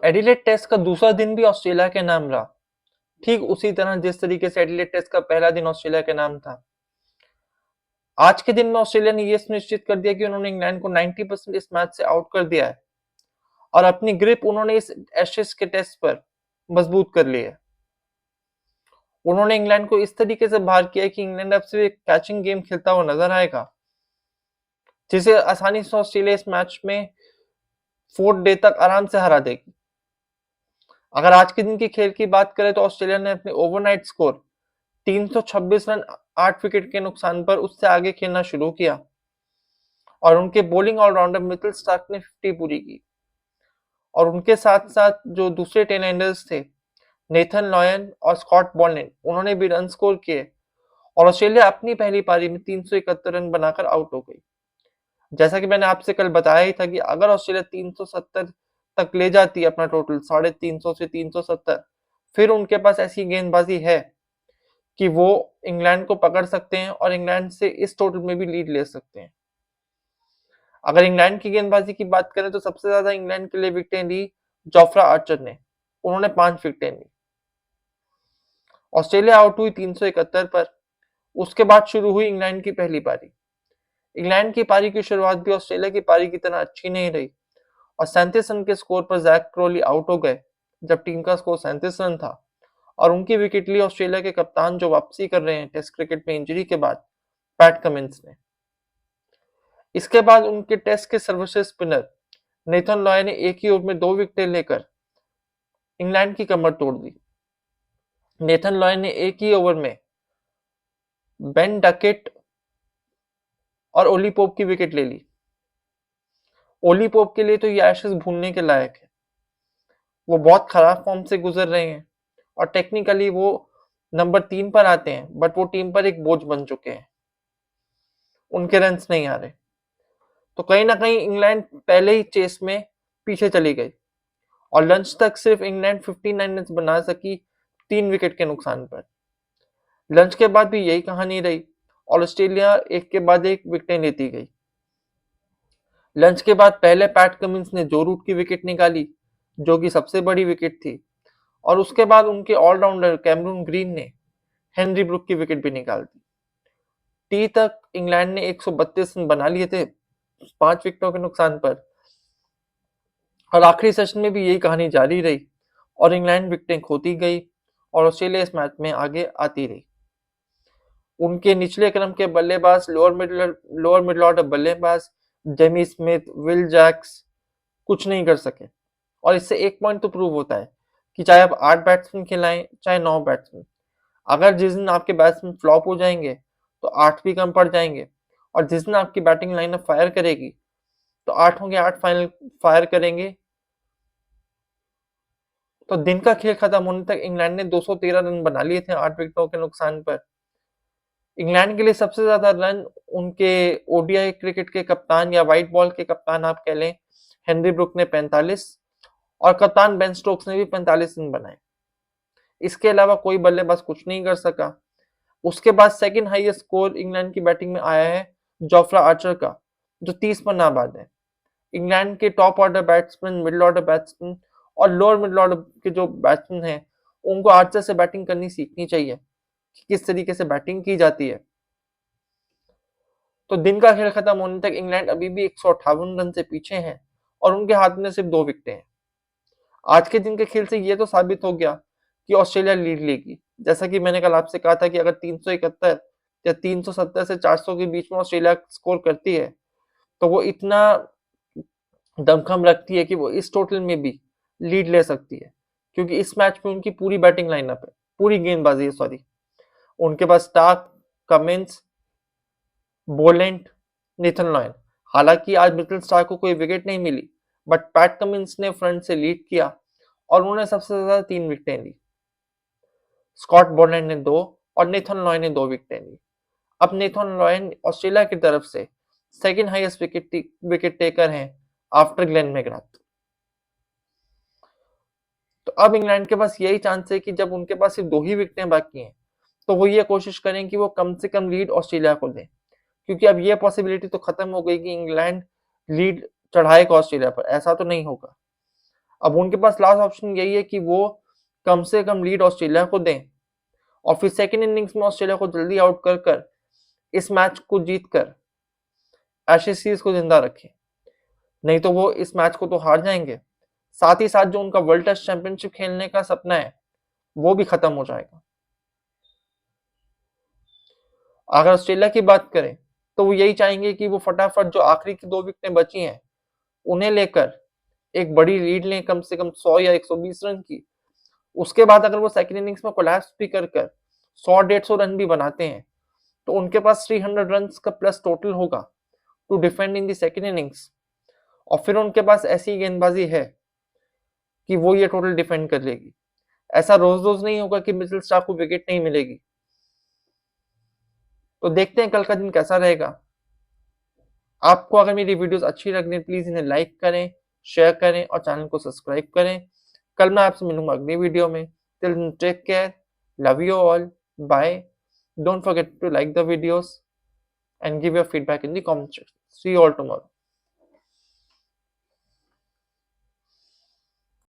Adelaide test का दूसरा दिन भी ऑस्ट्रेलिया के नाम रहा, ठीक उसी तरह जिस तरीके से एडिलेड टेस्ट का पहला दिन ऑस्ट्रेलिया के नाम था। आज के दिन में ऑस्ट्रेलिया ने यह सुनिश्चित कर दिया कि उन्होंने इंग्लैंड को 90% इस मैच से आउट कर दिया है और अपनी ग्रिप उन्होंने इस एशेज के टेस्ट पर मजबूत कर ली है। उन्होंने इंग्लैंड को इस तरीके से बाहर किया कि इंग्लैंड अब सिर्फ एक कैचिंग गेम खेलता हुआ नजर आएगा, जिसे आसानी से ऑस्ट्रेलिया इस मैच में 4th डे तक आराम से हरा देगी। अगर आज के दिन की खेल की बात करें तो ऑस्ट्रेलिया ने अपने ओवरनाइट स्कोर 326 रन 8 विकेट के नुकसान पर उससे आगे खेलना शुरू किया और उनके बॉलिंग ऑलराउंडर मिचेल स्टार्क ने 50 पूरी की और उनके साथ साथ जो दूसरे टेलेंडर्स थे नेथन लॉयन और स्कॉट बॉलनेट, उन्होंने भी रन स्कोर किए और ऑस्ट्रेलिया अपनी पहली पारी में 371 रन बनाकर आउट हो गई। जैसा कि मैंने आपसे कल बताया ही था कि अगर ऑस्ट्रेलिया 370 तक ले जाती है अपना टोटल 350 से 370, फिर उनके पास ऐसी गेंदबाजी है कि वो इंग्लैंड को पकड़ सकते हैं और इंग्लैंड से इस टोटल में भी लीड ले सकते हैं। अगर इंग्लैंड की गेंदबाजी की बात करें तो सबसे ज्यादा इंग्लैंड के लिए विकेटें ली जोफ्रा आर्चर ने, उन्होंने 5 विकेटें ली। ऑस्ट्रेलिया आउट हुई 371 पर। उसके बाद शुरू हुई इंग्लैंड की पहली पारी। इंग्लैंड की पारी की शुरुआत भी ऑस्ट्रेलिया की पारी की तरह अच्छी नहीं रही और 37 रन के स्कोर पर जैक क्रोली आउट हो गए जब टीम का स्कोर 37 रन था और उनकी विकेट ली ऑस्ट्रेलिया के कप्तान जो वापसी कर रहे हैं टेस्ट क्रिकेट में इंजरी के बाद, पैट कमिंस ने। इसके बाद उनके टेस्ट के सर्वश्रेष्ठ स्पिनर नेथन लॉय ने एक ही ओवर में 2 विकेटें लेकर इंग्लैंड की कमर तोड़ दी। नेथन लॉय ने एक ही ओवर में बेन डकेट और ओली पोप की विकेट ले ली। ओली पोप के लिए तो ये एशेज भूलने के लायक है। वो बहुत खराब फॉर्म से गुजर रहे हैं और टेक्निकली वो नंबर 3 पर आते हैं, बट वो टीम पर एक बोझ बन चुके हैं, उनके रन्स नहीं आ रहे। तो कहीं ना कहीं इंग्लैंड पहले ही चेस में पीछे चली गई और लंच तक सिर्फ इंग्लैंड 59 रन बना सकी 3 विकेट के नुकसान पर। लंच के बाद भी यही कहानी रही और ऑस्ट्रेलिया एक के बाद एक विकेटें लेती गई। लंच के बाद पहले पैट कमिंस ने जो रूट की विकेट निकाली, जो कि सबसे बड़ी विकेट थी, और उसके बाद उनके ऑलराउंडर कैमरून ग्रीन ने हेनरी ब्रुक की विकेट भी निकाल दी। टी तक इंग्लैंड ने 132 रन बना लिए थे 5 विकेटों के नुकसान पर और आखिरी सेशन में भी यही कहानी जारी रही और इंग्लैंड विकेटें खोती गई और ऑस्ट्रेलिया इस मैच में आगे आती रही। उनके निचले क्रम के बल्लेबाज लोअर मिडल ऑर्डर बल्लेबाज जेमी स्मिथ, विल जैक्स कुछ नहीं कर सके और इससे एक पॉइंट तो प्रूव होता है कि चाहे आप 8 बैट्समैन खिलाएं चाहे 9 बैट्समैन, अगर जिस दिन आपके बैट्समैन फ्लॉप हो जाएंगे तो 8 भी कम पड़ जाएंगे और जिस दिन आपकी बैटिंग लाइनअप फायर करेगी तो 8 होंगे 8 फाइनल फायर करेंगे। तो दिन का खेल खत्म होने तक इंग्लैंड ने 213 रन बना लिए थे 8 विकेटों के नुकसान पर। इंग्लैंड के लिए सबसे ज्यादा रन उनके ओडीआई क्रिकेट के कप्तान या व्हाइट बॉल के कप्तान आप कह लें हेनरी ब्रुक ने 45 और कप्तान बेन स्टोक्स ने भी 45 रन बनाए। इसके अलावा कोई बल्लेबाज कुछ नहीं कर सका। उसके बाद सेकंड हाईएस्ट स्कोर इंग्लैंड की बैटिंग में आया है जोफ्रा आर्चर का, जो 30 पर नाबाद है। इंग्लैंड के top order batsman, middle order batsman और लोअर मिडिल ऑर्डर के जो बैट्समैन हैं, उनको आर्चर से बैटिंग करनी सीखनी चाहिए कि किस तरीके से बैटिंग की जाती है। तो दिन का खेल खत्म होने तक इंग्लैंड अभी भी 158 रन से पीछे है और उनके हाथ में सिर्फ 2 विकेटें हैं। आज के दिन के खेल से ये तो साबित हो गया कि ऑस्ट्रेलिया लीड लेगी। जैसा कि मैंने कल आपसे कहा था कि अगर 371 या 370 से 400 के बीच में ऑस्ट्रेलिया स्कोर करती है तो वो इतना दमखम रखती है कि वो इस टोटल में भी लीड ले सकती है, क्योंकि इस मैच में उनकी पूरी बैटिंग लाइनअप है, पूरी गेंदबाजी है, सॉरी। उनके पास स्टार्क, कमिंस, बोलेंट, नेथन लॉयन। हालांकि आज मिचेल स्टार्क को कोई विकेट नहीं मिली, बट पैट कमिंस ने फ्रंट से लीड किया और उन्होंने सबसे ज्यादा 3 विकेटें ली। स्कॉट बोलेंट ने 2 और नेथन लॉयन ने 2 विकेटें ली। अब नेथन लॉयन ऑस्ट्रेलिया की तरफ से सेकंड हाईएस्ट विकेट टेकर हैं आफ्टर ग्लेन मैकग्राथ। तो अब इंग्लैंड के पास यही चांस है कि जब उनके पास सिर्फ 2 ही विकेटें बाकी हैं तो वो ये कोशिश करें कि वो कम से कम लीड ऑस्ट्रेलिया को दें, क्योंकि अब ये पॉसिबिलिटी तो खत्म हो गई कि इंग्लैंड लीड चढ़ाएगा ऑस्ट्रेलिया पर, ऐसा तो नहीं होगा। अब उनके पास लास्ट ऑप्शन यही है कि वो कम से कम लीड ऑस्ट्रेलिया को दें और फिर सेकेंड इनिंग्स में ऑस्ट्रेलिया को जल्दी आउट कर कर इस मैच को जीत कर एशेज सीरीज को जिंदा रखें। नहीं तो वो इस मैच को तो हार जाएंगे, साथ ही साथ जो उनका वर्ल्ड टेस्ट चैंपियनशिप खेलने का सपना है वो भी खत्म हो जाएगा। अगर ऑस्ट्रेलिया की बात करें तो वो यही चाहेंगे कि वो फटाफट जो आखिरी की 2 विकेटें बची हैं उन्हें लेकर एक बड़ी लीड लें, कम से कम 100 या 120 रन की। उसके बाद अगर वो सेकंड इनिंग्स में कोलैप्स भी कर 100-150 रन भी बनाते हैं तो उनके पास 300 रन का प्लस टोटल होगा to defend in the second innings. और फिर उनके पास ऐसी गेंदबाजी है कि वो ये टोटल डिफेंड कर लेगी। ऐसा रोज रोज नहीं होगा कि मिचेल स्टार्क को विकेट नहीं मिलेगी। तो देखते हैं कल का दिन कैसा रहेगा। आपको अगर मेरी वीडियोस अच्छी लग रही है प्लीज इन्हें लाइक करें, शेयर करें और चैनल को सब्सक्राइब करें। कल मैं आपसे मिलूंगा अगली वीडियो में। Till then take care, love you all, bye. Don't forget to like the videos and give your feedback in the comment section. See you all tomorrow.